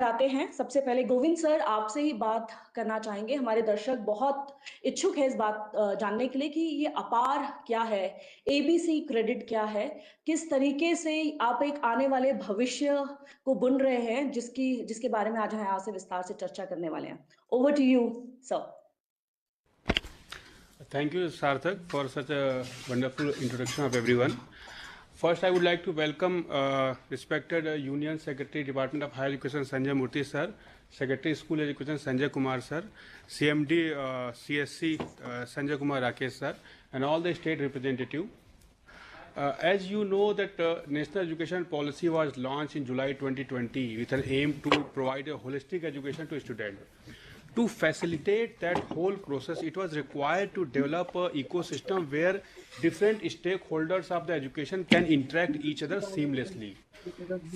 आते हैं। सबसे पहले गोविंद सर आपसे ही बात करना चाहेंगे। हमारे दर्शक बहुत इच्छुक है इस बात जानने के लिए कि ये अपार क्या है, एबीसी क्रेडिट क्या है, किस तरीके से आप एक आने वाले भविष्य को बुन रहे हैं, जिसके बारे में आज हम यहाँ से विस्तार से चर्चा करने वाले हैं। Over to you sir. Thank you, Sarthak, for such a wonderful introduction of everyone. First, I would like to welcome respected Union Secretary, Department of Higher Education, Sanjay Murthy sir, Secretary School Education, Sanjay Kumar sir, CMD CSC, Sanjay Kumar Rakesh sir, and all the state representative. As you know that National Education Policy was launched in July 2020 with an aim to provide a holistic education to students. To facilitate that whole process, it was required to develop an ecosystem where different stakeholders of the education can interact each other seamlessly.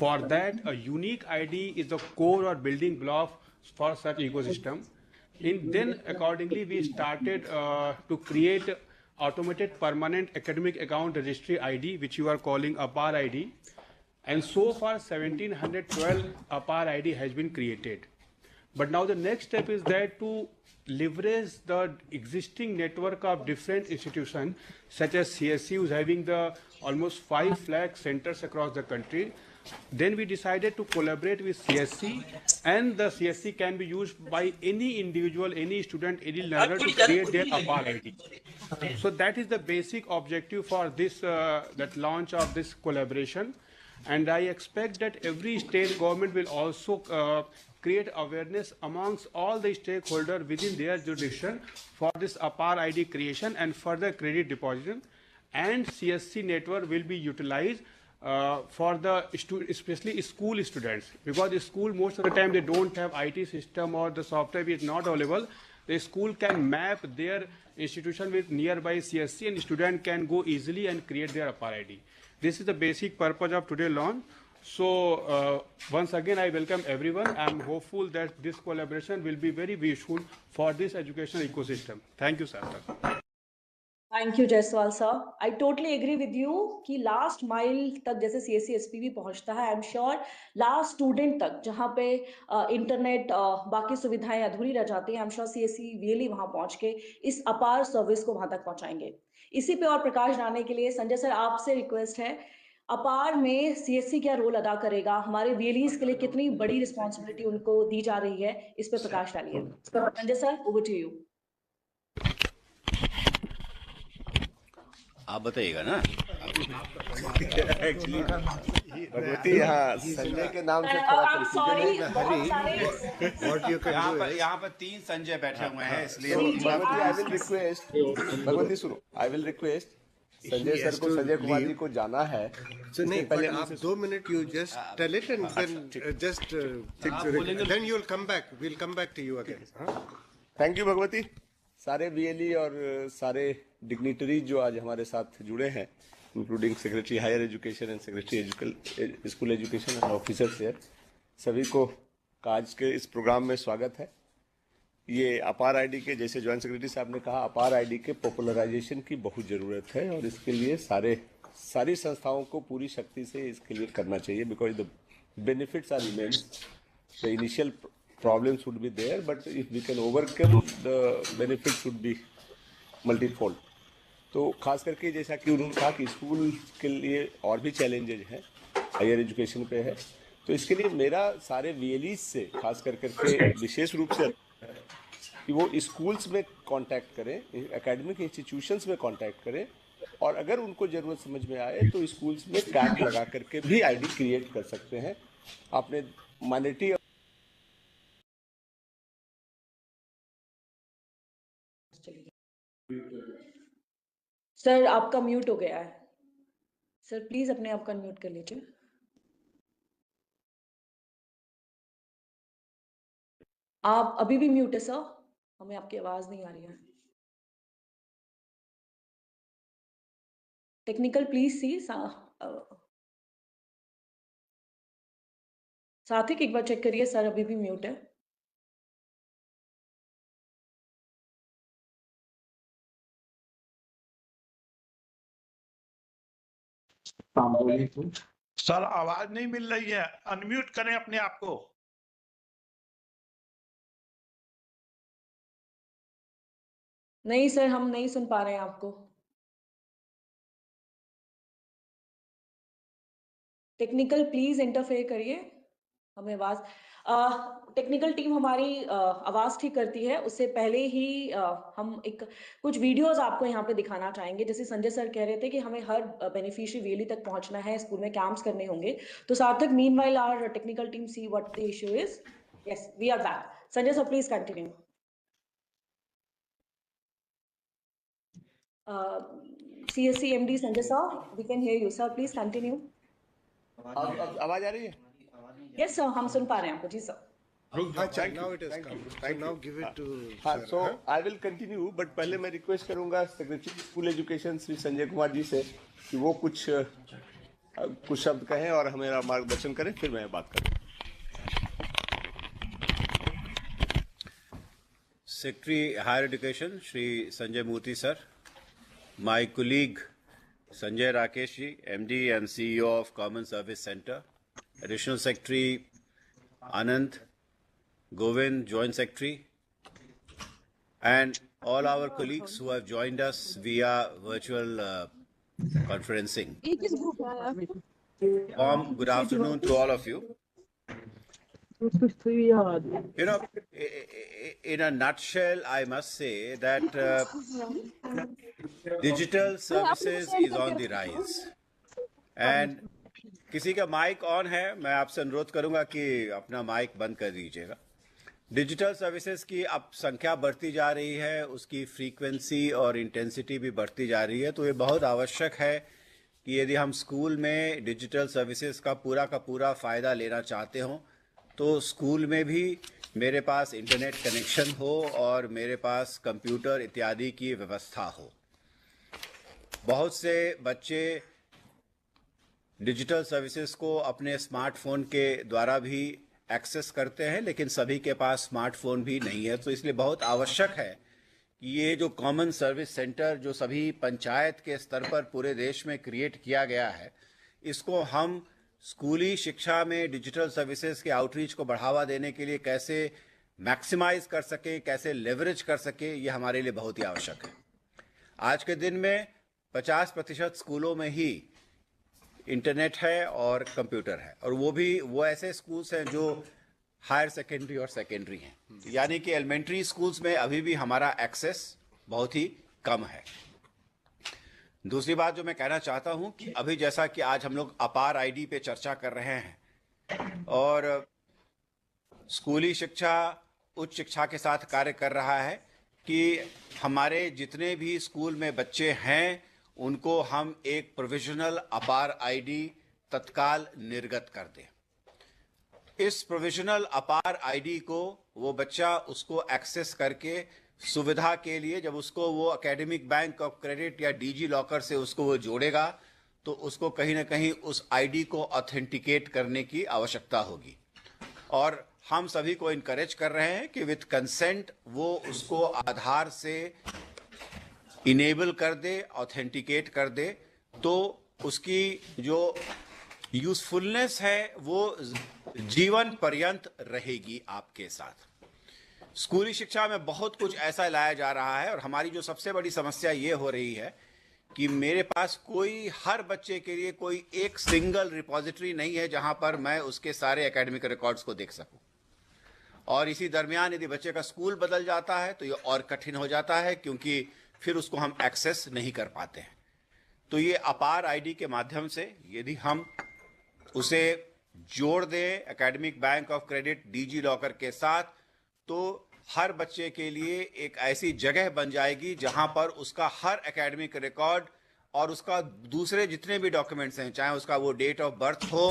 For that, a unique ID is the core or building block for such ecosystem. Then accordingly, we started to create automated permanent academic account registry ID, which you are calling APAR ID. And so far, 1712 APAR ID has been created. But now the next step is that to leverage the existing network of different institutions, such as CSC, who's having the almost 5 lakh centers across the country. Then we decided to collaborate with CSC, and the CSC can be used by any individual, any student, any learner to create their APAR ID. So that is the basic objective for this that launch of this collaboration. And I expect that every state government will also create awareness amongst all the stakeholders within their jurisdiction for this APAR ID creation and further credit deposition. And CSC network will be utilized for the especially school students, because the school most of the time they don't have IT system or the software is not available. The school can map their institution with nearby CSC, and student can go easily and create their APAR ID. This is the basic purpose of today's launch. So once again, I welcome everyone. I am hopeful that this collaboration will be very useful for this educational ecosystem. Thank you, sir. Thank you Jaiswal sir. I totally agree with you कि last mile तक जैसे CSC SPV पहुंचता है, I am sure last student तक जहां पे internet बाकी सुविधाएं अधूरी रह जाती हैं, आई एम श्योर सीएससी रियली वहां पहुंच के इस अपार सर्विस को वहां तक पहुंचाएंगे। इसी पे और प्रकाश डालने के लिए संजय सर आपसे रिक्वेस्ट है, अपार में सीएससी क्या रोल अदा करेगा, हमारे वीएलईज के लिए कितनी बड़ी रिस्पॉन्सिबिलिटी उनको दी जा रही है, इस पे प्रकाश डालिए। Sanjay sir, over to you. आप बताइएगा ना। एक्चुअली भगवती यहाँ संजय के नाम से थोड़ा कंफ्यूजन है। यहाँ पर 3 संजय बैठे हुए हैं, इसलिए Bhagwati I will request, Bhagwati सुनो, I will request Sanjay sir को, संजय कुमार जी को जाना है। नहीं, पहले आप 2 minute you just tell it and then just then you will come back, we will come back to you again. Thank you Bhagwati. सारे वीएलई और सारे डिग्निटरी जो आज हमारे साथ जुड़े हैं, including secretary higher education and secretary school education and officers है, सभी को आज के इस प्रोग्राम में स्वागत है। ये अपार आईडी के, जैसे ज्वाइंट सेक्रेटरी साहब ने कहा, अपार आईडी के पॉपुलराइजेशन की बहुत ज़रूरत है और इसके लिए सारी संस्थाओं को पूरी शक्ति से इसके लिए करना चाहिए, because the benefits are immense. The initial problems would be there, but if we can overcome, the benefits would be multifold. तो खास करके जैसा कि उन्होंने कहा कि स्कूल के लिए और भी चैलेंजेज हैं, हायर एजुकेशन पे है, तो इसके लिए मेरा सारे वीएलईज से खास करके विशेष रूप से कि वो स्कूल्स में कांटेक्ट करें, एकेडमिक इंस्टीट्यूशंस में कांटेक्ट करें, और अगर उनको ज़रूरत समझ में आए तो स्कूल्स में कैंप लगा करके भी आईडी क्रिएट कर सकते हैं। आपने माइनॉरिटी सर आपका म्यूट हो गया है, सर प्लीज अपने आप का म्यूट कर लीजिए। आप अभी भी म्यूट है सर, हमें आपकी आवाज नहीं आ रही है। टेक्निकल प्लीज सी साथिक एक बार चेक करिए, सर अभी भी म्यूट है। सर आवाज नहीं मिल रही है, अनम्यूट करें अपने आप को। नहीं सर, हम नहीं सुन पा रहे हैं आपको। टेक्निकल प्लीज इंटरफेयर करिए, हमें आवाज टेक्निकल टीम हमारी आवाज ठीक करती है। उससे पहले ही हम एक कुछ वीडियोस आपको यहाँ पे दिखाना चाहेंगे। जैसे संजय सर कह रहे थे कि हमें हर बेनिफिशियरी वीएलई तक पहुंचना है, स्कूल में कैंप्स करने होंगे। तो Sarthak, meanwhile our technical team see what the issue is. Yes, we are back. Sanjay sir please continue. CSC MD Sanjay sir, we can hear you sir, please continue. अब आवाज आ रही है? Yes sir, हम सुन पा रहे हैं आपको जी sir. Acha, now it has come. So now give it to हाँ, sir. so I will continue, but पहले मैं रिक्वेस्ट करूंगा secretary school education Shri Sanjay Kumar ji से कि वो कुछ शब्द कहें और हमें मार्गदर्शन करें, फिर मैं बात करूँ। Secretary Higher Education Shri Sanjay Murthy sir, my colleague Sanjay Rakesh ji, MD and CEO of Common Service Center, Additional Secretary Anand, Govind, Joint Secretary, and all our colleagues who have joined us via virtual conferencing. Warm good afternoon to all of you. You know, in a nutshell, I must say that digital services is on the rise. And किसी का mic on है, मैं आपसे अनुरोध करूंगा कि अपना mic बंद कर दीजिएगा। डिजिटल सर्विसेज की अब संख्या बढ़ती जा रही है, उसकी फ्रीक्वेंसी और इंटेंसिटी भी बढ़ती जा रही है, तो ये बहुत आवश्यक है कि यदि हम स्कूल में डिजिटल सर्विसेज का पूरा फ़ायदा लेना चाहते हों तो स्कूल में भी मेरे पास इंटरनेट कनेक्शन हो और मेरे पास कंप्यूटर इत्यादि की व्यवस्था हो। बहुत से बच्चे डिजिटल सर्विसेज को अपने स्मार्टफोन के द्वारा भी एक्सेस करते हैं, लेकिन सभी के पास स्मार्टफोन भी नहीं है। तो इसलिए बहुत आवश्यक है कि ये जो कॉमन सर्विस सेंटर जो सभी पंचायत के स्तर पर पूरे देश में क्रिएट किया गया है, इसको हम स्कूली शिक्षा में डिजिटल सर्विसेज के आउटरीच को बढ़ावा देने के लिए कैसे मैक्सिमाइज कर सकें, कैसे लेवरेज कर सकें, ये हमारे लिए बहुत ही आवश्यक है। आज के दिन में 50% स्कूलों में ही इंटरनेट है और कंप्यूटर है, और वो ऐसे स्कूल्स हैं जो हायर सेकेंडरी और सेकेंडरी हैं, यानी कि एलिमेंट्री स्कूल्स में अभी भी हमारा एक्सेस बहुत ही कम है। दूसरी बात जो मैं कहना चाहता हूं कि अभी जैसा कि आज हम लोग अपार आईडी पे चर्चा कर रहे हैं और स्कूली शिक्षा उच्च शिक्षा के साथ कार्य कर रहा है कि हमारे जितने भी स्कूल में बच्चे हैं उनको हम एक प्रोविजनल अपार आईडी तत्काल निर्गत कर दें। इस प्रोविजनल अपार आईडी को वो बच्चा उसको एक्सेस करके सुविधा के लिए जब उसको वो एकेडमिक बैंक ऑफ क्रेडिट या डीजी लॉकर से उसको वो जोड़ेगा तो उसको कहीं ना कहीं उस आईडी को ऑथेंटिकेट करने की आवश्यकता होगी, और हम सभी को इनकरेज कर रहे हैं कि विथ कंसेंट वो उसको आधार से इनेबल कर दे, ऑथेंटिकेट कर दे, तो उसकी जो यूजफुलनेस है वो जीवन पर्यंत रहेगी आपके साथ। स्कूली शिक्षा में बहुत कुछ ऐसा लाया जा रहा है और हमारी जो सबसे बड़ी समस्या ये हो रही है कि मेरे पास हर बच्चे के लिए कोई एक सिंगल रिपॉजिटरी नहीं है जहां पर मैं उसके सारे एकेडमिक रिकॉर्ड्स को देख सकूं, और इसी दरमियान यदि बच्चे का स्कूल बदल जाता है तो ये और कठिन हो जाता है क्योंकि फिर उसको हम एक्सेस नहीं कर पाते हैं। तो ये अपार आईडी के माध्यम से यदि हम उसे जोड़ दें academic bank of credit DG locker के साथ, तो हर बच्चे के लिए एक ऐसी जगह बन जाएगी जहां पर उसका हर एकेडमिक रिकॉर्ड और उसका दूसरे जितने भी डॉक्यूमेंट्स हैं, चाहे उसका वो डेट ऑफ बर्थ हो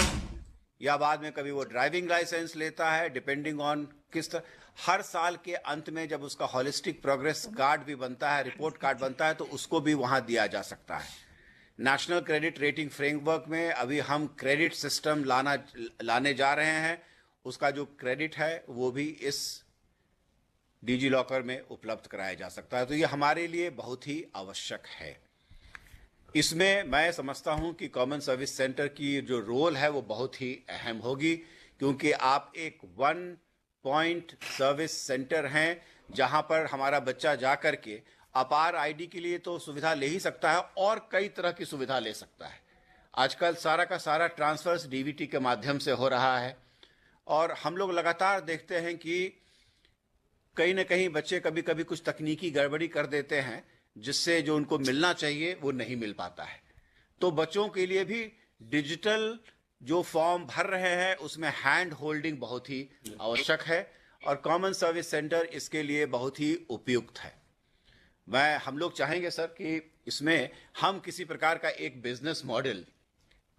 या बाद में कभी वो ड्राइविंग लाइसेंस लेता है, डिपेंडिंग ऑन किस तरह, हर साल के अंत में जब उसका हॉलिस्टिक प्रोग्रेस कार्ड भी बनता है, रिपोर्ट कार्ड बनता है, तो उसको भी वहां दिया जा सकता है। नेशनल क्रेडिट रेटिंग फ्रेमवर्क में अभी हम क्रेडिट सिस्टम लाने जा रहे हैं, उसका जो क्रेडिट है वो भी इस डीजी लॉकर में उपलब्ध कराया जा सकता है। तो ये हमारे लिए बहुत ही आवश्यक है। इसमें मैं समझता हूं कि कॉमन सर्विस सेंटर की जो रोल है वो बहुत ही अहम होगी, क्योंकि आप एक वन पॉइंट सर्विस सेंटर हैं जहां पर हमारा बच्चा जा करके अपार आईडी के लिए तो सुविधा ले ही सकता है और कई तरह की सुविधा ले सकता है। आजकल सारा का सारा ट्रांसफर्स डीबीटी के माध्यम से हो रहा है और हम लोग लगातार देखते हैं कि कहीं न कहीं बच्चे कभी कभी कुछ तकनीकी गड़बड़ी कर देते हैं जिससे जो उनको मिलना चाहिए वो नहीं मिल पाता है। तो बच्चों के लिए भी डिजिटल जो फॉर्म भर रहे हैं उसमें हैंड होल्डिंग बहुत ही आवश्यक है और कॉमन सर्विस सेंटर इसके लिए बहुत ही उपयुक्त है। हम लोग चाहेंगे सर कि इसमें हम किसी प्रकार का एक business model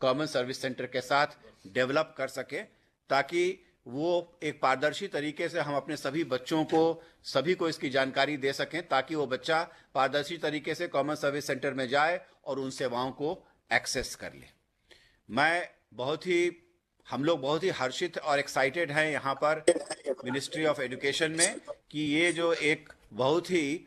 common service centre के साथ डेवलप कर सके ताकि वो एक पारदर्शी तरीके से हम अपने सभी बच्चों को सभी को इसकी जानकारी दे सकें ताकि वो बच्चा पारदर्शी तरीके से कॉमन सर्विस सेंटर में जाए और उन सेवाओं को एक्सेस कर ले। हम लोग बहुत ही हर्षित और एक्साइटेड हैं यहाँ पर मिनिस्ट्री ऑफ एजुकेशन में कि ये जो एक बहुत ही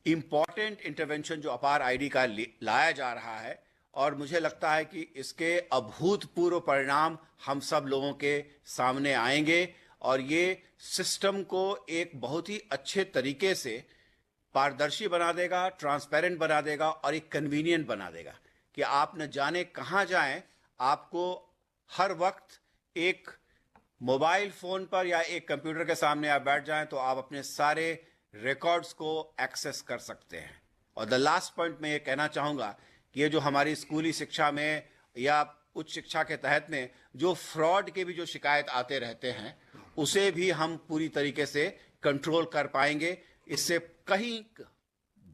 इम्पॉर्टेंट इंटरवेंशन जो अपार आईडी का लाया जा रहा है और मुझे लगता है कि इसके अभूतपूर्व परिणाम हम सब लोगों के सामने आएंगे और ये सिस्टम को एक बहुत ही अच्छे तरीके से पारदर्शी बना देगा, ट्रांसपेरेंट बना देगा और एक कन्वीनियंट बना देगा कि आप न जाने कहाँ जाएं, आपको हर वक्त एक मोबाइल फोन पर या एक कंप्यूटर के सामने आप बैठ जाएं तो आप अपने सारे रिकॉर्ड्स को एक्सेस कर सकते हैं। और द लास्ट पॉइंट मैं ये कहना चाहूँगा कि ये जो हमारी स्कूली शिक्षा में या उच्च शिक्षा के तहत में जो फ्रॉड के भी जो शिकायत आते रहते हैं उसे भी हम पूरी तरीके से कंट्रोल कर पाएंगे। इससे कहीं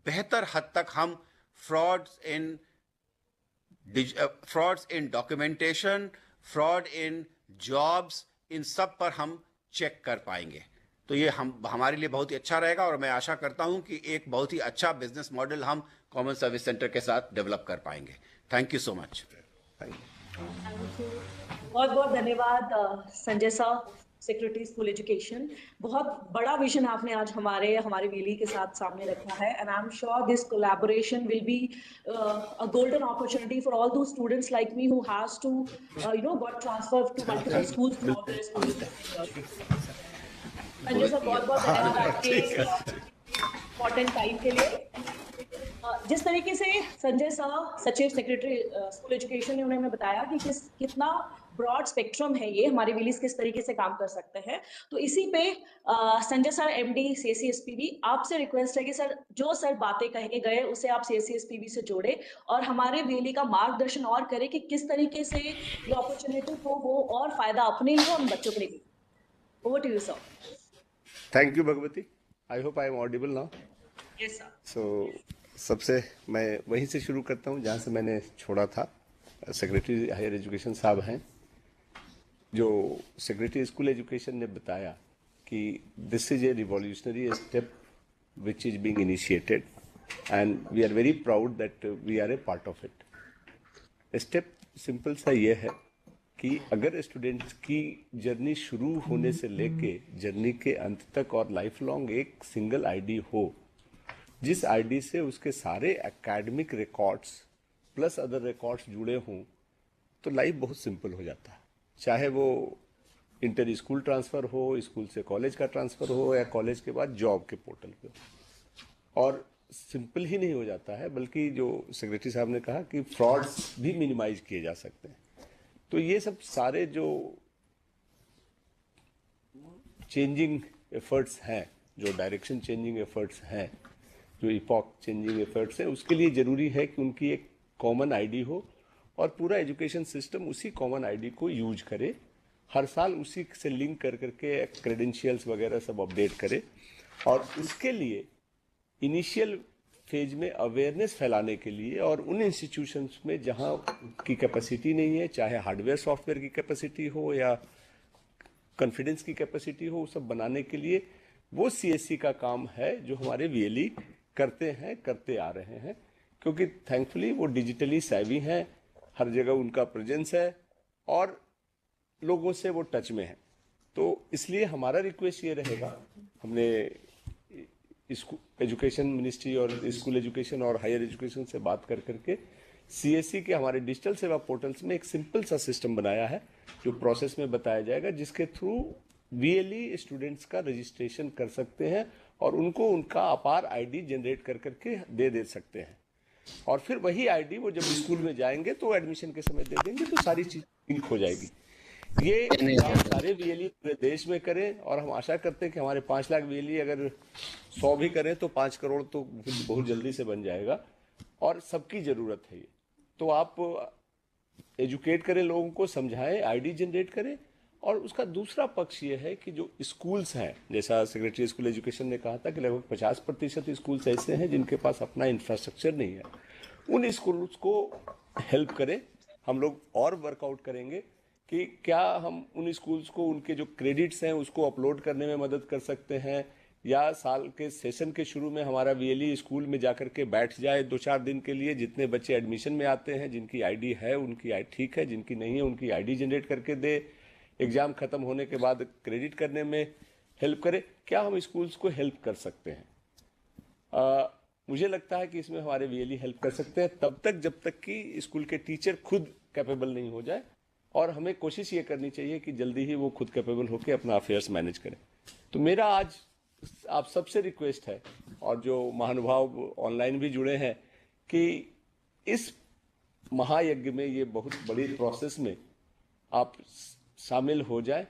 बेहतर हद तक हम frauds in documentation, fraud in jobs, इन सब पर हम चेक कर पाएंगे। तो ये हमारे लिए बहुत ही अच्छा रहेगा और मैं आशा करता हूं कि एक बहुत ही अच्छा बिजनेस मॉडल हम कॉमन सर्विस सेंटर के साथ डेवलप कर पाएंगे। Thank you so much. बहुत बहुत धन्यवाद Sanjay sir, secretary school education. बहुत बड़ा विजन आपने आज हमारे वीली के साथ सामने रखा है and I am sure this collaboration will be a golden opportunity for all those students like me who has to got transfer to multiple schools throughout their school. Sanjay sir, बहुत बहुत धन्यवाद आपके इम्पोर्टेंट टाइम के लिए। जिस तरीके से Sanjay sir, सचिव सेक्रेटरी स्कूल एजुकेशन ने उन्हें बताया कि कितना ब्रॉड स्पेक्ट्रम है ये, हमारे विलीज किस तरीके से काम कर सकते हैं, तो इसी पे संजय सर एमडी सीएससीएसपीबी आपसे रिक्वेस्ट है कि सर जो सर बातें कह के गए उसे आप सीएससीएसपीबी से जोड़े और हमारे विली का मार्गदर्शन और करें कि किस तरीके से ये अपॉर्चुनिटी को वो और फायदा अपने लिए और बच्चों के लिए। Over to you sir. Thank you Bhagwati. I hope I am audible now. Yes sir. So सबसे मैं वहीं से शुरू करता हूँ जहाँ से मैंने छोड़ा था। सेक्रेटरी हायर एजुकेशन साहब हैं, जो सेक्रेटरी स्कूल एजुकेशन ने बताया कि this is a revolutionary step which is being initiated and we are very proud that we are a part of it. Step simple सा ये है कि अगर स्टूडेंट्स की जर्नी शुरू होने से लेके जर्नी के अंत तक और लाइफ लॉन्ग एक सिंगल आईडी हो, जिस आईडी से उसके सारे academic records plus other records जुड़े हों, तो लाइफ बहुत सिंपल हो जाता है। चाहे वो इंटर स्कूल ट्रांसफ़र हो, स्कूल से कॉलेज का ट्रांसफ़र हो या कॉलेज के बाद जॉब के पोर्टल पे। और सिंपल ही नहीं हो जाता है बल्कि जो सेक्रेटरी साहब ने कहा कि फ्रॉड्स भी मिनिमाइज किए जा सकते हैं। तो ये सब सारे जो चेंजिंग एफर्ट्स हैं, जो डायरेक्शन चेंजिंग एफर्ट्स हैं, जो इपॉक चेंजिंग एफर्ट्स हैं, उसके लिए ज़रूरी है कि उनकी एक कॉमन आईडी हो और पूरा एजुकेशन सिस्टम उसी कॉमन आईडी को यूज करे, हर साल उसी से लिंक कर करके क्रेडेंशियल्स वगैरह सब अपडेट करे। और उसके लिए इनिशियल फेज में अवेयरनेस फैलाने के लिए और उन इंस्टीट्यूशंस में जहां की कैपेसिटी नहीं है, चाहे हार्डवेयर सॉफ्टवेयर की कैपेसिटी हो या कॉन्फिडेंस की कैपेसिटी हो, सब बनाने के लिए वो सीएससी का काम है जो हमारे वीएलई करते आ रहे हैं, क्योंकि थैंकफुली वो डिजिटली सैवी हैं, हर जगह उनका प्रेजेंस है और लोगों से वो टच में है। तो इसलिए हमारा रिक्वेस्ट ये रहेगा, हमने एजुकेशन मिनिस्ट्री और स्कूल एजुकेशन और हायर एजुकेशन से बात कर करके सीएससी के हमारे डिजिटल सेवा पोर्टल्स में एक सिंपल सा सिस्टम बनाया है जो प्रोसेस में बताया जाएगा, जिसके थ्रू वीएलई स्टूडेंट्स का रजिस्ट्रेशन कर सकते हैं और उनको उनका अपार आईडी जनरेट कर करके दे सकते हैं। और फिर वही आईडी वो जब स्कूल में जाएंगे तो एडमिशन के समय दे देंगे, तो सारी चीज ठीक हो जाएगी। ये काम सारे वीएलई पूरे देश में करें और हम आशा करते हैं कि हमारे 5 लाख वीएलई अगर 100 भी करें तो 5 करोड़ तो बहुत जल्दी से बन जाएगा और सबकी जरूरत है ये। तो आप एजुकेट करें, लोगों को समझाएं, आईडी जनरेट करें। और उसका दूसरा पक्ष ये है कि जो स्कूल्स हैं, जैसा सेक्रेटरी स्कूल एजुकेशन ने कहा था कि लगभग 50% स्कूल्स ऐसे हैं जिनके पास अपना इंफ्रास्ट्रक्चर नहीं है, उन स्कूल्स को हेल्प करें। हम लोग और वर्कआउट करेंगे कि क्या हम उन स्कूल्स को उनके जो क्रेडिट्स हैं उसको अपलोड करने में मदद कर सकते हैं, या साल के सेशन के शुरू में हमारा वीएलई स्कूल में जाकर के बैठ जाए 2-4 दिन के लिए। जितने बच्चे एडमिशन में आते हैं, जिनकी आईडी है उनकी आईडी ठीक है, जिनकी नहीं है उनकी आईडी जनरेट करके दे। एग्जाम खत्म होने के बाद क्रेडिट करने में हेल्प करे। क्या हम स्कूल्स को हेल्प कर सकते हैं? मुझे लगता है कि इसमें हमारे वीएलई हेल्प कर सकते हैं तब तक जब तक कि स्कूल के टीचर खुद कैपेबल नहीं हो जाए, और हमें कोशिश ये करनी चाहिए कि जल्दी ही वो खुद कैपेबल होकर अपना अफेयर्स मैनेज करें। तो मेरा आज आप सबसे रिक्वेस्ट है, और जो महानुभाव ऑनलाइन भी जुड़े हैं, कि इस महायज्ञ में, ये बहुत बड़ी प्रोसेस में आप शामिल हो जाए,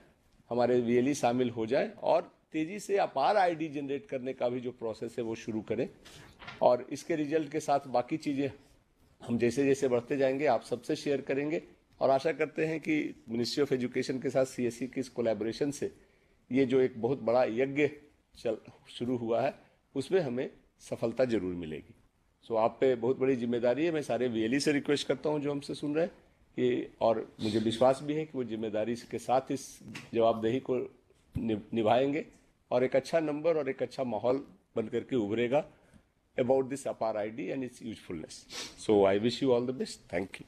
हमारे वीएलई शामिल हो जाए और तेजी से अपार आईडी जनरेट करने का भी जो प्रोसेस है वो शुरू करें। और इसके रिजल्ट के साथ बाकी चीज़ें हम जैसे जैसे बढ़ते जाएंगे आप सबसे शेयर करेंगे। और आशा करते हैं कि मिनिस्ट्री ऑफ एजुकेशन के साथ सीएससी की इस कोलैबोरेशन से ये जो एक बहुत बड़ा यज्ञ शुरू हुआ है उसमें हमें सफलता जरूर मिलेगी। सो आप पे बहुत बड़ी जिम्मेदारी है। मैं सारे वीएलई से रिक्वेस्ट करता हूं जो हमसे सुन रहे हैं कि, और मुझे विश्वास भी है कि वो जिम्मेदारी के साथ इस जवाबदेही को निभाएंगे और एक अच्छा नंबर और एक अच्छा माहौल बन करके उभरेगा अबाउट दिस अपार ID and it's usefulness. So I wish you all the best. Thank you.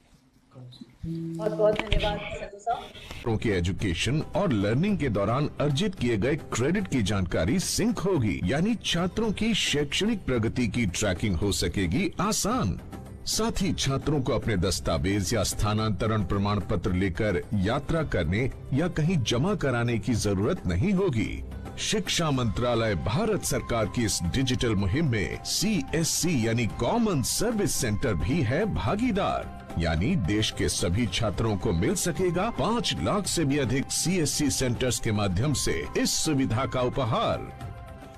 बहुत बहुत धन्यवाद संजय साहब। छात्रों के एजुकेशन और लर्निंग के दौरान अर्जित किए गए क्रेडिट की जानकारी सिंक होगी, यानी छात्रों की शैक्षणिक प्रगति की ट्रैकिंग हो सकेगी आसान। साथ ही छात्रों को अपने दस्तावेज या स्थानांतरण प्रमाण पत्र लेकर यात्रा करने या कहीं जमा कराने की जरूरत नहीं होगी। शिक्षा मंत्रालय भारत सरकार की इस डिजिटल मुहिम में CSC यानी कॉमन सर्विस सेंटर भी है भागीदार, यानी देश के सभी छात्रों को मिल सकेगा 5 लाख से भी अधिक CSC सेंटर्स के माध्यम से इस सुविधा का उपहार।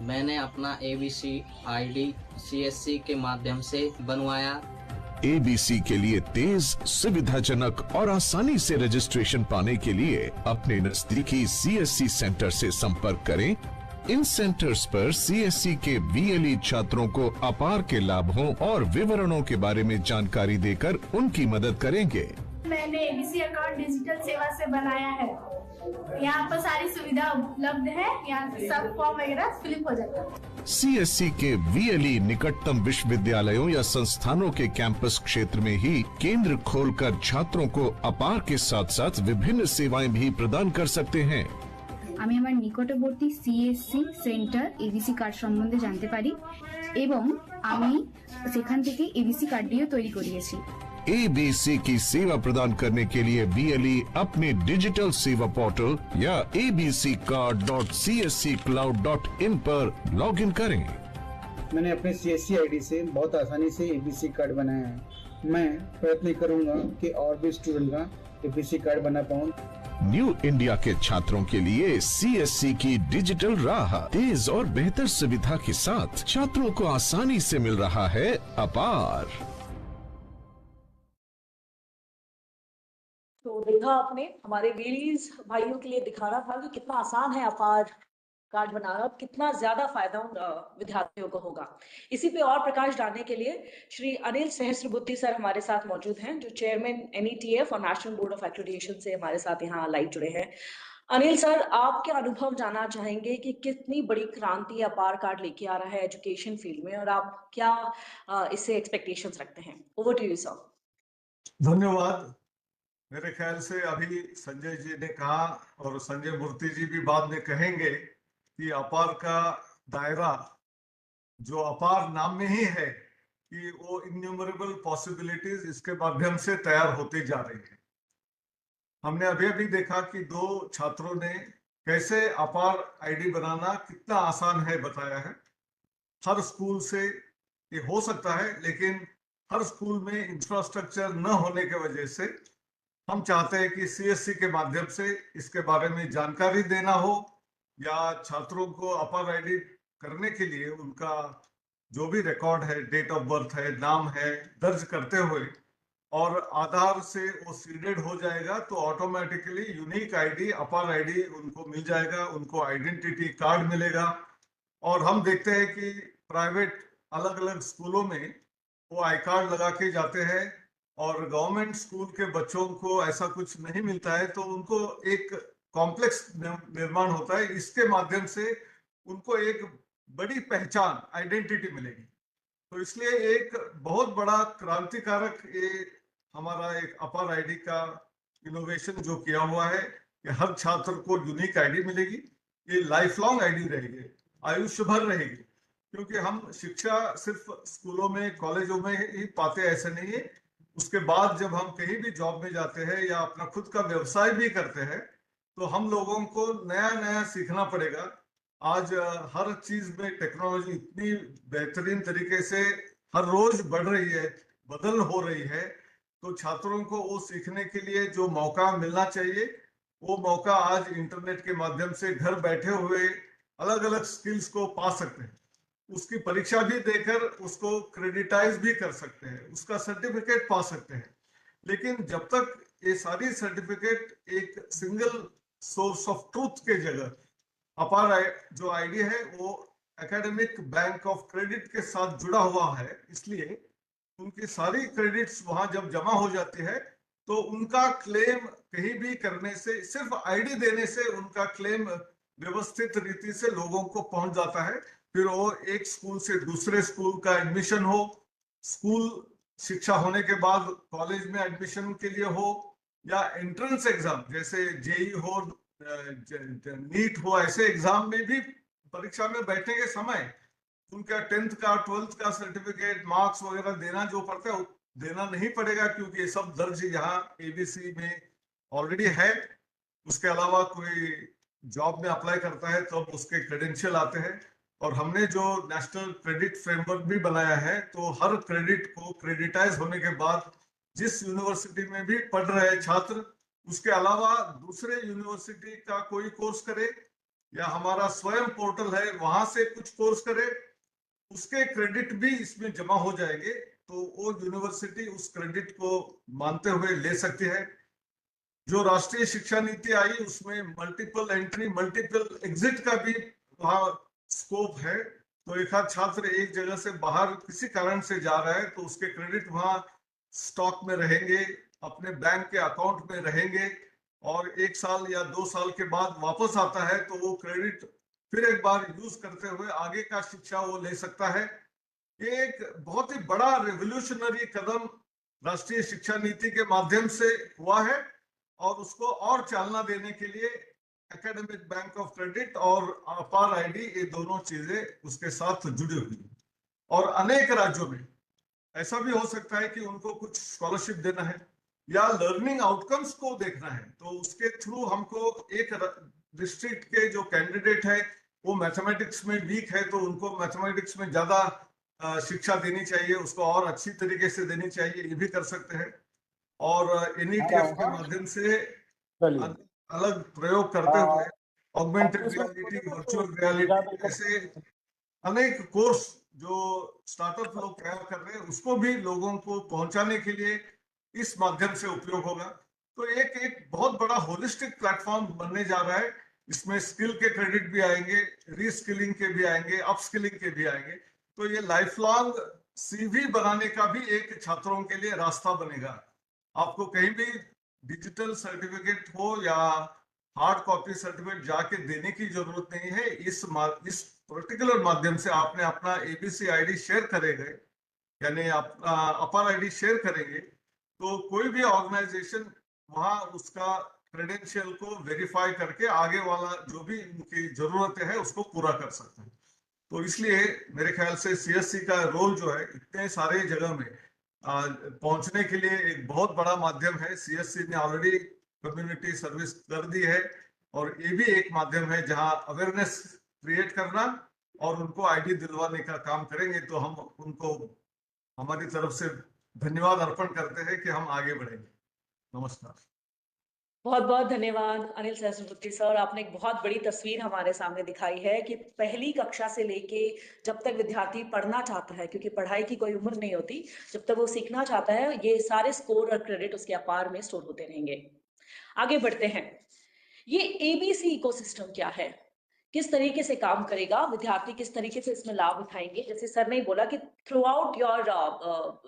मैंने अपना ABC ID CSC के माध्यम से बनवाया। ABC के लिए तेज, सुविधाजनक और आसानी से रजिस्ट्रेशन पाने के लिए अपने नजदीकी CSC सेंटर से संपर्क करें। इन सेंटर्स पर CSC के VLE छात्रों को अपार के लाभों और विवरणों के बारे में जानकारी देकर उनकी मदद करेंगे। मैंने ABC अकाउंट डिजिटल सेवा से बनाया है। यहाँ पर सारी सुविधा उपलब्ध है, यहाँ सब फॉर्म वगैरह फिलअप हो जाता है। CSC के VLE निकटतम विश्वविद्यालयों या संस्थानों के कैंपस क्षेत्र में ही केंद्र खोलकर छात्रों को अपार के साथ साथ विभिन्न सेवाएं भी प्रदान कर सकते हैं। আমি আমার নিকটবর্তী CSC সেন্টার ABC কার্ড সম্বন্ধে জানতে পারি এবং আমি সেখান থেকে ABC কার্ডটিও তৈরি করিয়েছি। ABC की सेवा प्रदान करने के लिए VLE अपने डिजिटल सेवा पोर्टल या abccard.csccloud.in पर लॉगिन करें। मैंने अपने CSC आईडी से बहुत आसानी से ABC कार्ड बनाया है। मैं प्रयत्न करूंगा कि और भी स्टूडेंट का ABC कार्ड बना पाऊं। न्यू इंडिया के छात्रों के लिए CSC की डिजिटल राह तेज और बेहतर सुविधा के साथ छात्रों को आसानी से मिल रहा है अपार। तो देखा आपने, हमारे वीएलईज भाइयों के लिए दिखाना था कि कितना आसान है अपार कार्ड बनाना, कितना ज्यादा फायदा विद्यार्थियों को होगा। इसी पे और प्रकाश डालने के लिए श्री अनिल सहस्रबुद्धि सर हमारे साथ मौजूद हैं, जो चेयरमैन NETF और नेशनल बोर्ड ऑफ एक्रेडिटेशन से हमारे साथ यहाँ लाइव जुड़े हैं। अनिल सर, आपके अनुभव जानना चाहेंगे कि कितनी बड़ी क्रांति अपार कार्ड लेके आ रहा है एजुकेशन फील्ड में, और आप क्या इससे एक्सपेक्टेशंस रखते हैं। Over to you sir. धन्यवाद। मेरे ख्याल से अभी संजय जी ने कहा और संजय मूर्ति जी भी बाद में कहेंगे कि अपार का दायरा जो अपार नाम में ही है कि वो इन्यूमरेबल पॉसिबिलिटीज इसके माध्यम से तैयार होती जा रही है। हमने अभी अभी देखा कि 2 छात्रों ने कैसे अपार आईडी बनाना कितना आसान है बताया है। हर स्कूल से ये हो सकता है, लेकिन हर स्कूल में इंफ्रास्ट्रक्चर न होने की वजह से हम चाहते हैं कि सीएससी के माध्यम से इसके बारे में जानकारी देना हो, या छात्रों को अपार आईडी करने के लिए उनका जो भी रिकॉर्ड है, डेट ऑफ बर्थ है, नाम है, दर्ज करते हुए और आधार से वो सीडेड हो जाएगा तो ऑटोमेटिकली यूनिक आईडी, अपार आईडी उनको मिल जाएगा, उनको आइडेंटिटी कार्ड मिलेगा। और हम देखते हैं कि प्राइवेट अलग अलग स्कूलों में वो आई कार्ड लगा के जाते हैं, और गवर्नमेंट स्कूल के बच्चों को ऐसा कुछ नहीं मिलता है, तो उनको एक कॉम्प्लेक्स निर्माण होता है। इसके माध्यम से उनको एक बड़ी पहचान, आइडेंटिटी मिलेगी। तो इसलिए एक बहुत बड़ा क्रांतिकारक ये हमारा एक अपार आईडी का इनोवेशन जो किया हुआ है कि हर छात्र को यूनिक आईडी मिलेगी। ये लाइफ लॉन्ग आईडी रहेगी, आयुष्य भर रहेगी, क्योंकि हम शिक्षा सिर्फ स्कूलों में, कॉलेजों में ही पाते, ऐसे नहीं है। उसके बाद जब हम कहीं भी जॉब में जाते हैं या अपना खुद का व्यवसाय भी करते हैं, तो हम लोगों को नया नया सीखना पड़ेगा। आज हर चीज में टेक्नोलॉजी इतनी बेहतरीन तरीके से हर रोज बढ़ रही है, बदल हो रही है, तो छात्रों को वो सीखने के लिए जो मौका मिलना चाहिए, वो मौका आज इंटरनेट के माध्यम से घर बैठे हुए अलग अलग स्किल्स को पा सकते हैं। उसकी परीक्षा भी देकर उसको क्रेडिटाइज भी कर सकते हैं, उसका सर्टिफिकेट पा सकते हैं। लेकिन जब तक ये सारी सर्टिफिकेट एक सिंगल सोर्स ऑफ ट्रूथ के जगह अपार जो आईडी है वो एकेडमिक बैंक ऑफ क्रेडिट के साथ जुड़ा हुआ है, इसलिए उनकी सारी क्रेडिट्स वहां जब जमा हो जाती है तो उनका क्लेम कहीं भी करने से, सिर्फ आईडी देने से उनका क्लेम व्यवस्थित रीति से लोगों को पहुंच जाता है। फिर वो एक स्कूल से दूसरे स्कूल का एडमिशन हो, स्कूल शिक्षा होने के बाद कॉलेज में एडमिशन के लिए हो, या एंट्रेंस एग्जाम जैसे जेई हो, नीट हो, ऐसे एग्जाम में भी परीक्षा में बैठने के समय उनका 10th का 12th का सर्टिफिकेट, मार्क्स वगैरह देना जो पड़ता है देना नहीं पड़ेगा, क्योंकि ये सब दर्ज यहाँ एबीसी में ऑलरेडी है। उसके अलावा कोई जॉब में अप्लाई करता है तो उसके क्रेडेंशियल आते हैं। और हमने जो नेशनल क्रेडिट फ्रेमवर्क भी बनाया है, तो हर क्रेडिट को क्रेडिटाइज होने के बाद जिस यूनिवर्सिटी में भी पढ़ रहे छात्र, उसके अलावा दूसरे यूनिवर्सिटी का कोई कोर्स करे या हमारा स्वयं पोर्टल है वहां से कुछ कोर्स करे, उसके क्रेडिट भी इसमें जमा हो जाएंगे, तो वो यूनिवर्सिटी उस क्रेडिट को मानते हुए ले सकती है। जो राष्ट्रीय शिक्षा नीति आई उसमें मल्टीपल एंट्री, मल्टीपल एग्जिट का भी वहां स्कोप है। तो एक आध छात्र एक जगह से बाहर किसी कारण से जा रहा है तो उसके क्रेडिट वहां स्टॉक में रहेंगे, अपने बैंक के अकाउंट में रहेंगे, और 1 साल या 2 साल के बाद वापस आता है तो वो क्रेडिट फिर एक बार यूज करते हुए आगे का शिक्षा वो ले सकता है। ये एक बहुत ही बड़ा रेवोल्यूशनरी कदम राष्ट्रीय शिक्षा नीति के माध्यम से हुआ है, और उसको और चालना देने के लिए एकेडमिक बैंक ऑफ क्रेडिट और अपार आईडी, ये दोनों चीजें उसके साथ जुड़ी हुई हैं। और अनेक राज्यों में ऐसा भी हो सकता है कि उनको कुछ स्कॉलरशिप देना है या लर्निंग आउटकम्स को देखना है, तो उसके थ्रू हमको एक डिस्ट्रिक्ट के जो कैंडिडेट है वो मैथमेटिक्स में वीक है तो उनको मैथमेटिक्स में ज्यादा शिक्षा देनी चाहिए, उसको और अच्छी तरीके से देनी चाहिए, ये भी कर सकते हैं। और NETF के माध्यम से अलग प्रयोग करते हुए ऑगमेंटेड रियलिटी, वर्चुअल रियलिटी, ऐसे अनेक कोर्स जो स्टार्टअप लोग तैयार कर रहे हैं उसको भी लोगों को पहुंचाने के लिए इस माध्यम से उपयोग होगा। तो एक बहुत बड़ा होलिस्टिक प्लेटफॉर्म बनने जा रहा है। इसमें स्किल के क्रेडिट भी आएंगे, रीस्किलिंग के भी आएंगे, अपस्किलिंग के भी आएंगे। तो ये लाइफ लॉन्ग CV बनाने का भी एक छात्रों के लिए रास्ता बनेगा। आपको कहीं भी डिजिटल सर्टिफिकेट हो या हार्ड कॉपी सर्टिफिकेट जाके देने की जरूरत नहीं है। इस पर्टिकुलर माध्यम से आपने अपना ABC ID शेयर करेंगे, यानी अपना अपार आईडी शेयर करेंगे, तो कोई भी ऑर्गेनाइजेशन वहां उसका क्रेडेंशियल को वेरीफाई करके आगे वाला जो भी उनकी जरूरतें है उसको पूरा कर सकते हैं। तो इसलिए मेरे ख्याल से CSC का रोल जो है इतने सारे जगह में पहुंचने के लिए एक बहुत बड़ा माध्यम है। CSC ने ऑलरेडी कम्युनिटी सर्विस कर दी है और ये भी एक माध्यम है जहां अवेयरनेस क्रिएट करना और उनको आईडी दिलवाने का काम करेंगे। तो हम उनको हमारी तरफ से धन्यवाद अर्पण करते हैं कि हम आगे बढ़ेंगे। नमस्कार। बहुत बहुत धन्यवाद अनिल सहस्रबुद्धे सर। आपने एक बहुत बड़ी तस्वीर हमारे सामने दिखाई है कि पहली कक्षा से लेके जब तक विद्यार्थी पढ़ना चाहता है, क्योंकि पढ़ाई की कोई उम्र नहीं होती, जब तक वो सीखना चाहता है ये सारे स्कोर और क्रेडिट उसके अपार में स्टोर होते रहेंगे। आगे बढ़ते हैं। ये एबीसी इकोसिस्टम क्या है, किस तरीके से काम करेगा, विद्यार्थी किस तरीके से इसमें लाभ उठाएंगे। जैसे सर ने बोला कि through out your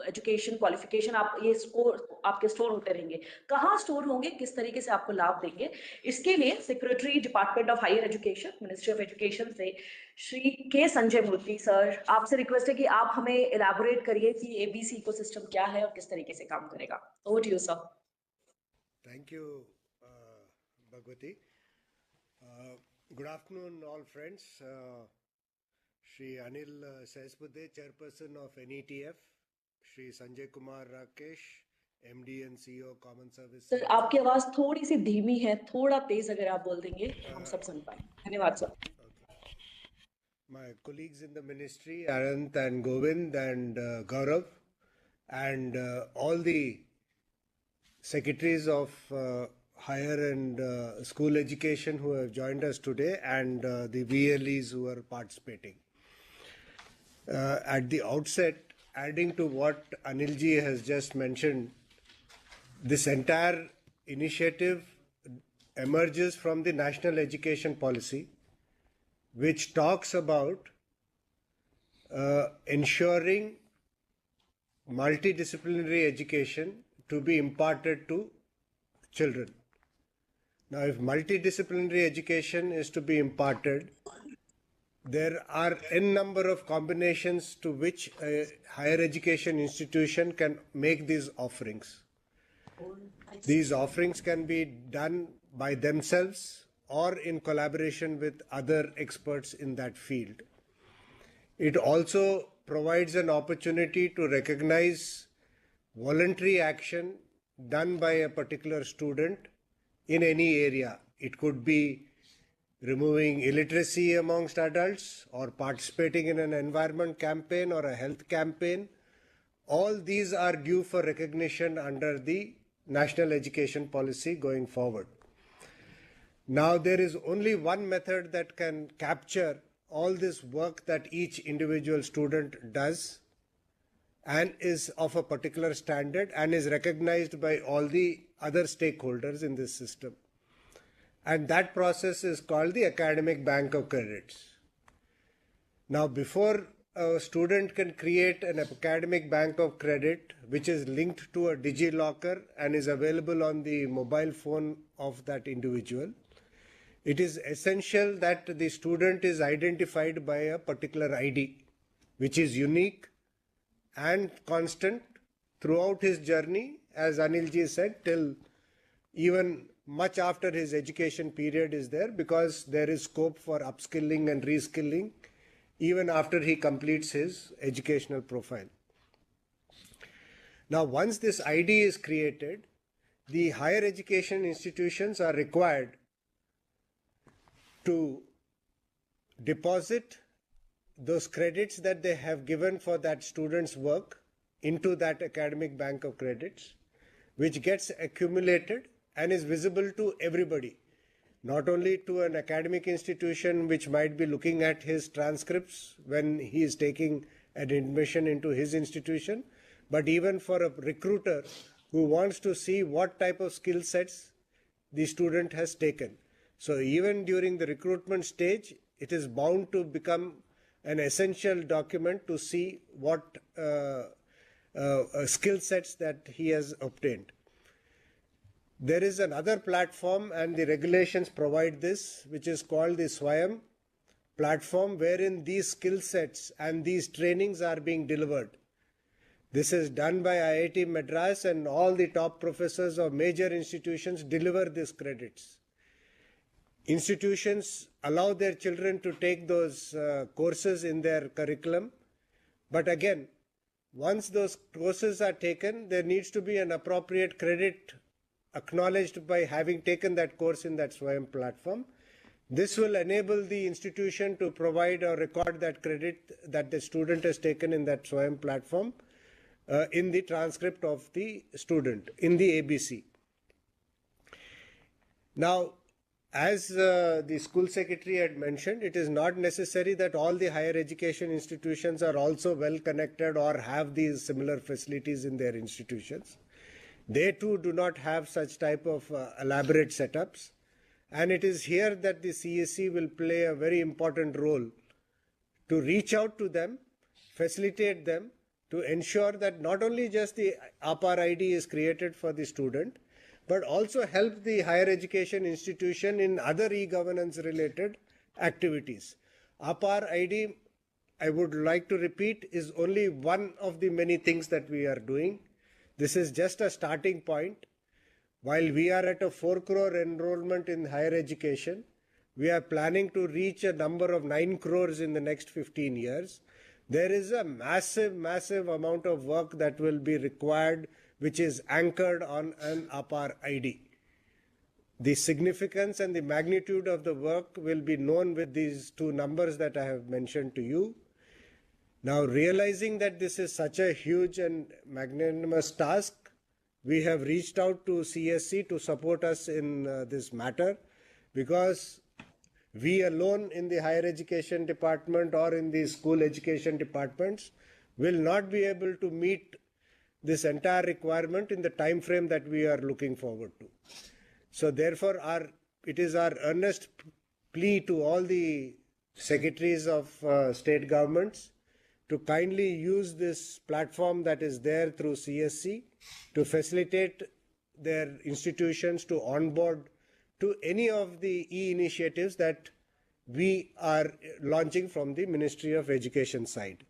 education qualification आप ये स्कोर आपके स्टोर होते रहेंगे। कहाँ स्टोर होंगे, किस तरीके से आपको लाभ देंगे, इसके लिए secretary department of higher education, ministry of education से श्री के संजय मूर्ति सर, आपसे रिक्वेस्ट है कि आप हमें इलैबोरेट करिए कि एबीसी इकोसिस्टम क्या है और किस तरीके से काम करेगा। Over to you sir. Thank you, Bhagwati. Good afternoon, all friends. Shri Anil Sahasbuddhe, Chairperson of NETF, Shri Sanjay Kumar Rakesh, MD and CEO Common Service. Sir आपकी आवाज थोड़ी सी धीमी है, थोड़ा तेज अगर आप बोल देंगे हम सब सुन पाए। धन्यवाद sir. My colleagues in the ministry, Anant and Govind and Gaurav, and all the secretaries of higher and school education who have joined us today, and the VLEs who are participating. At the outset, adding to what Anilji has just mentioned, this entire initiative emerges from the National Education Policy, which talks about ensuring multidisciplinary education to be imparted to children. Now, if multidisciplinary education is to be imparted, there are n number of combinations to which a higher education institution can make these offerings. These offerings can be done by themselves or in collaboration with other experts in that field. It also provides an opportunity to recognize voluntary action done by a particular student in any area. It could be removing illiteracy amongst adults or participating in an environment campaign or a health campaign. All these are due for recognition under the National Education Policy going forward. Now, there is only one method that can capture all this work that each individual student does and is of a particular standard and is recognized by all the other stakeholders in this system. And that process is called the Academic Bank of Credits. Now, before a student can create an academic bank of credit, which is linked to a DigiLocker and is available on the mobile phone of that individual, it is essential that the student is identified by a particular ID, which is unique and constant throughout his journey, as Anilji said, till even much after his education period is there, because there is scope for upskilling and reskilling even after he completes his educational profile. Now, once this ID is created, the higher education institutions are required to deposit those credits that they have given for that student's work into that academic bank of credits, which gets accumulated and is visible to everybody, not only to an academic institution which might be looking at his transcripts when he is taking an admission into his institution, but even for a recruiter who wants to see what type of skill sets the student has taken. So even during the recruitment stage, it is bound to become an essential document to see what skill sets that he has obtained. There is another platform, and the regulations provide this, which is called the Swayam platform, wherein these skill sets and these trainings are being delivered. This is done by IIT Madras, and all the top professors of major institutions deliver these credits. Institutions allow their children to take those courses in their curriculum, but again, once those courses are taken, there needs to be an appropriate credit acknowledged by having taken that course in that SWAYAM platform. This will enable the institution to provide or record that credit that the student has taken in that SWAYAM platform in the transcript of the student in the ABC. Now, as the school secretary had mentioned, it is not necessary that all the higher education institutions are also well connected or have these similar facilities in their institutions. They too do not have such type of elaborate setups. And it is here that the CSC will play a very important role to reach out to them, facilitate them, to ensure that not only just the APAR ID is created for the student, but also help the higher education institution in other e-governance related activities. APAR ID, I would like to repeat, is only one of the many things that we are doing. This is just a starting point. While we are at a 4 crore enrollment in higher education, we are planning to reach a number of 9 crores in the next 15 years. There is a massive amount of work that will be required, which is anchored on an APAR ID. The significance and the magnitude of the work will be known with these two numbers that I have mentioned to you. Now, realizing that this is such a huge and magnanimous task, we have reached out to CSC to support us in this matter, because we alone in the higher education department or in the school education departments will not be able to meet this entire requirement in the time frame that we are looking forward to. So therefore, it is our earnest plea to all the secretaries of state governments to kindly use this platform that is there through CSC to facilitate their institutions to onboard to any of the e-initiatives that we are launching from the Ministry of Education side.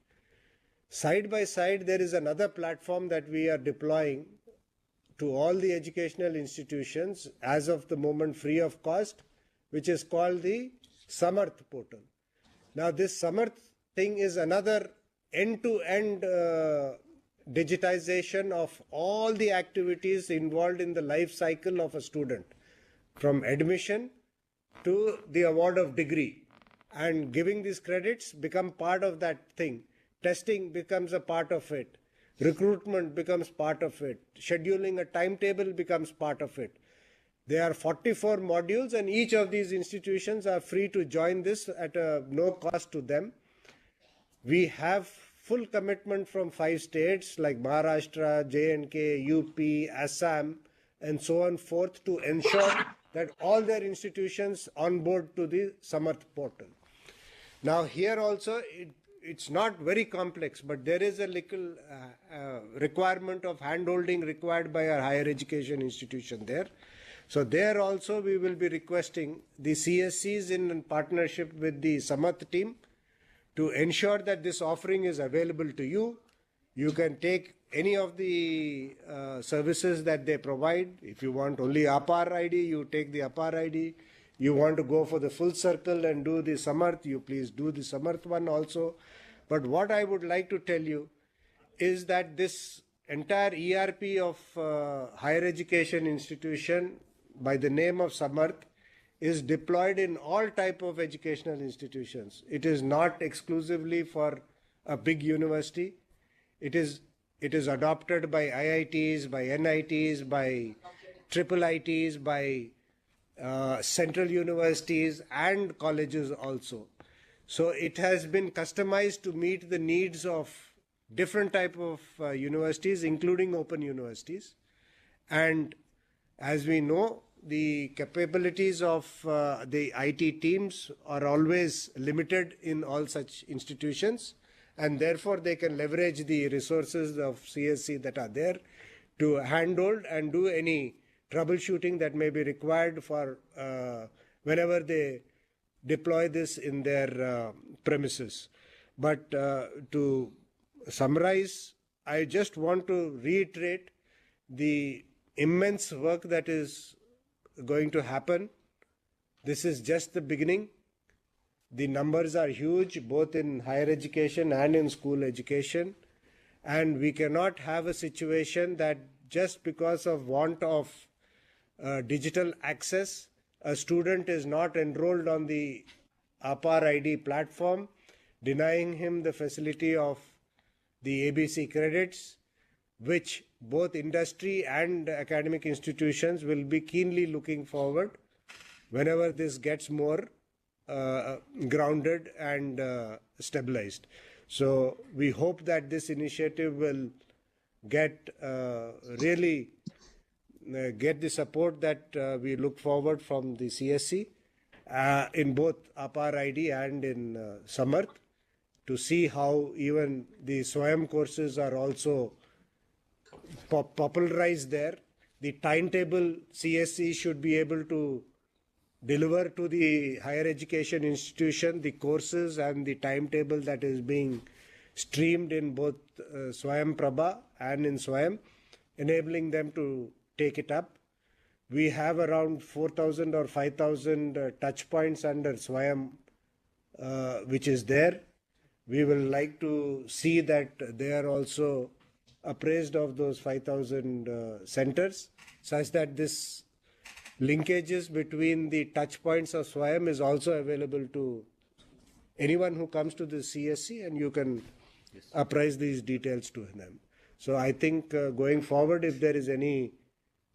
Side by side, there is another platform that we are deploying to all the educational institutions as of the moment free of cost, which is called the Samarth portal. Now, this Samarth thing is another end-to-end digitization of all the activities involved in the life cycle of a student, from admission to the award of degree. And giving these credits become part of that thing. Testing becomes a part of it. Recruitment becomes part of it. Scheduling a timetable becomes part of it. There are 44 modules, and each of these institutions are free to join this at no cost to them. We have full commitment from 5 states like Maharashtra, J&K, UP, Assam, and so on forth to ensure that all their institutions onboard to the Samarth portal. Now here also, it's not very complex, but there is a little requirement of hand-holding required by our higher education institution there. So there also we will be requesting the CSCs in partnership with the Samarth team to ensure that this offering is available to you. You can take any of the services that they provide. If you want only APAR ID, you take the APAR ID. You want to go for the full circle and do the Samarth, you please do the Samarth one also. But what I would like to tell you is that this entire ERP of higher education institution by the name of Samarth is deployed in all type of educational institutions. It is not exclusively for a big university. It is adopted by IITs, by NITs, by triple ITs, by central universities and colleges also. So it has been customized to meet the needs of different type of universities, including open universities. And as we know, the capabilities of the IT teams are always limited in all such institutions, and therefore they can leverage the resources of CSC that are there to handhold and do any troubleshooting that may be required for whenever they deploy this in their premises. But to summarize, I just want to reiterate the immense work that is going to happen. This is just the beginning. The numbers are huge, both in higher education and in school education. And we cannot have a situation that just because of want of digital access. A student is not enrolled on the APAR ID platform, denying him the facility of the ABC credits, which both industry and academic institutions will be keenly looking forward whenever this gets more grounded and stabilized. So we hope that this initiative will get really get the support that we look forward from the CSC in both APAR ID and in Samarth, to see how even the SWAYAM courses are also popularized there. The timetable CSC should be able to deliver to the higher education institution the courses and the timetable that is being streamed in both SWAYAM Prabha and in SWAYAM, enabling them to take it up. We have around 4,000 or 5,000 touch points under SWAYAM, which is there. We will like to see that they are also appraised of those 5,000 centers, such that this linkages between the touch points of SWAYAM is also available to anyone who comes to the CSC, and you can apprise these details to them. So I think going forward, if there is any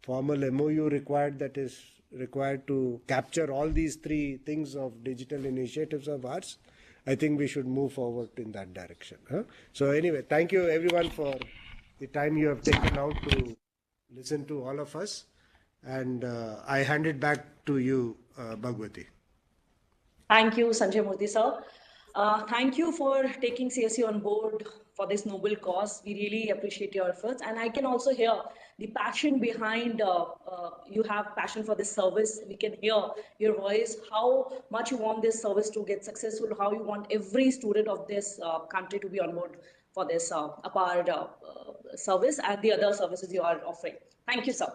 formal MOU required that is required to capture all these three things of digital initiatives of ours, I think we should move forward in that direction. So anyway, thank you everyone for the time you have taken out to listen to all of us. And I hand it back to you, Bhagwati. Thank you, Sanjay Murthy sir. Thank you for taking CSC on board for this noble cause. We really appreciate your efforts. And I can also hear the passion behind, you have passion for this service. We can hear your voice, how much you want this service to get successful, how you want every student of this country to be on board for this APAR service and the other services you are offering. Thank you, sir.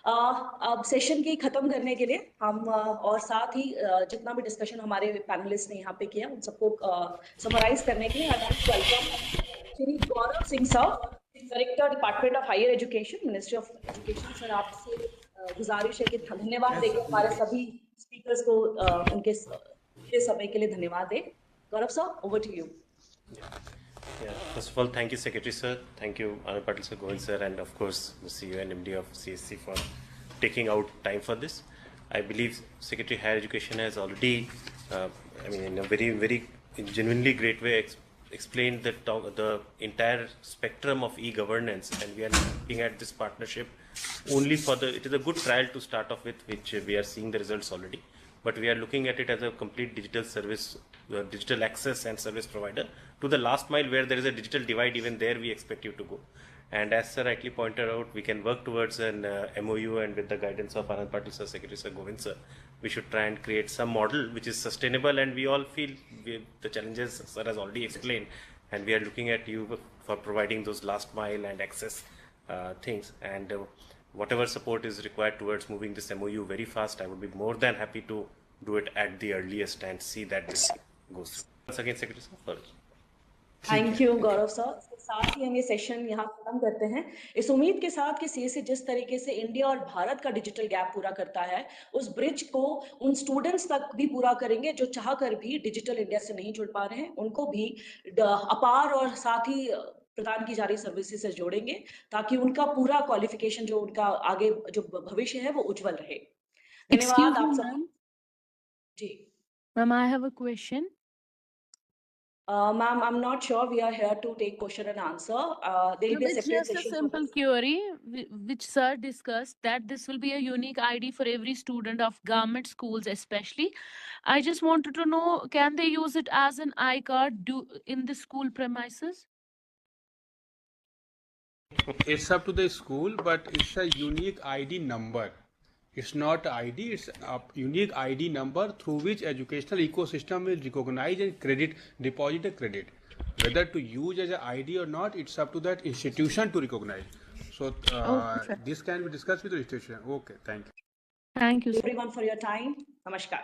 अब session की खत्म करने के लिए हम और साथ ही जितना भी डिस्कशन हमारे पैनलिस्ट ने यहाँ पे किया उन सबको समराइज करने के लिए I want to welcome Shri Gaurav Singh sir, director department of higher education, ministry of education. Sir आपसे गुजारिश है कि धन्यवाद देकर हमारे सभी स्पीकर्स को उनके समय के लिए धन्यवाद दें। Gaurav sir, over to you. First of all, thank you, Secretary Sir. Thank you, Anand Patil Sir, Govind Sir, and of course the CEO and MD of CSC for taking out time for this. I believe Secretary Higher Education has already, in a very genuinely great way explained the entire spectrum of e-governance, and we are looking at this partnership only for it is a good trial to start off with, which we are seeing the results already. But we are looking at it as a complete digital service, digital access and service provider to the last mile, where there is a digital divide. Even there we expect you to go. And as Sir rightly pointed out, we can work towards an MOU, and with the guidance of Anand Patil Sir, Secretary Sir, Govind Sir, we should try and create some model which is sustainable. And we all feel the challenges Sir has already explained, and we are looking at you for providing those last mile and access things. And whatever support is required towards moving this MOU very fast, I would be more than happy to do it at the earliest and see that this goes through. Once again, Secretary Sir. Thank you Gaurav sir. साथ ही हम ये session यहाँ खत्म करते हैं इस उम्मीद के साथ कि सीएससी जिस तरीके से इंडिया और भारत का डिजिटल गैप पूरा करता है, उस ब्रिज को उन स्टूडेंट्स तक भी पूरा करेंगे जो चाहकर भी डिजिटल इंडिया से नहीं जुड़ पा रहे हैं, उनको भी अपार और साथ ही प्रदान की जा रही सर्विसेज से जोड़ेंगे, ताकि उनका पूरा क्वालिफिकेशन जो उनका आगे जो भविष्य है वो उज्जवल रहे। धन्यवाद आप सब। जी ma'am, I have a question. Ma'am, I'm not sure we are here to take question and answer. There will be a separate session. Just a simple query, which Sir discussed, that this will be a unique ID for every student of government schools especially. I just wanted to know, can they use it as an iCard in the school premises? It's up to the school, but it's a unique ID number. It's not ID, it's a unique ID number through which educational ecosystem will recognize and deposit a credit. Whether to use as an ID or not, it's up to that institution to recognize. So this can be discussed with the institution. Okay, thank you. Thank you, sir. Everyone for your time. Namaskar.